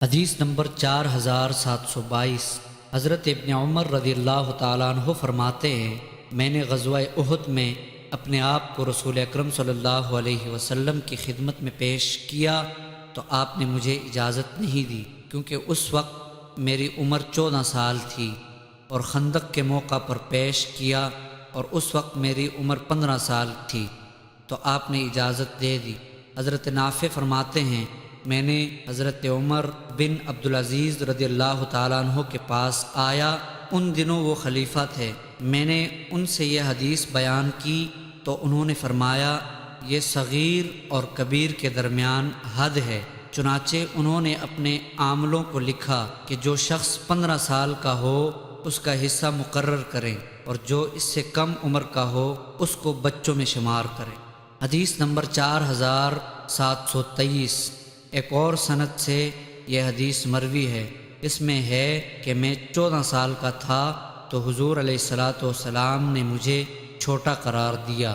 حدیث نمبر 4722 حضرت ابن عمر رضی اللہ تعالیٰ عنہ فرماتے ہیں، میں نے غزوہ احد میں اپنے آپ کو رسول اکرم صلی اللہ علیہ وسلم کی خدمت میں پیش کیا تو آپ نے مجھے اجازت نہیں دی، کیونکہ اس وقت میری عمر 14 سال تھی، اور خندق کے موقع پر پیش کیا اور اس وقت میری عمر 15 سال تھی تو آپ نے اجازت دے دی۔ حضرت نافع فرماتے ہیں، میں نے حضرت عمر بن عبدالعزیز رضی اللہ تعالیٰ عنہ کے پاس آیا، ان دنوں وہ خلیفہ تھے، میں نے ان سے یہ حدیث بیان کی تو انہوں نے فرمایا یہ صغیر اور کبیر کے درمیان حد ہے۔ چنانچہ انہوں نے اپنے عاملوں کو لکھا کہ جو شخص 15 سال کا ہو اس کا حصہ مقرر کریں، اور جو اس سے کم عمر کا ہو اس کو بچوں میں شمار کریں۔ حدیث نمبر 4723 ایک اور سند سے یہ حدیث مروی ہے، اس میں ہے کہ میں 14 سال کا تھا تو حضور علیہ الصلوۃ والسلام نے مجھے چھوٹا قرار دیا۔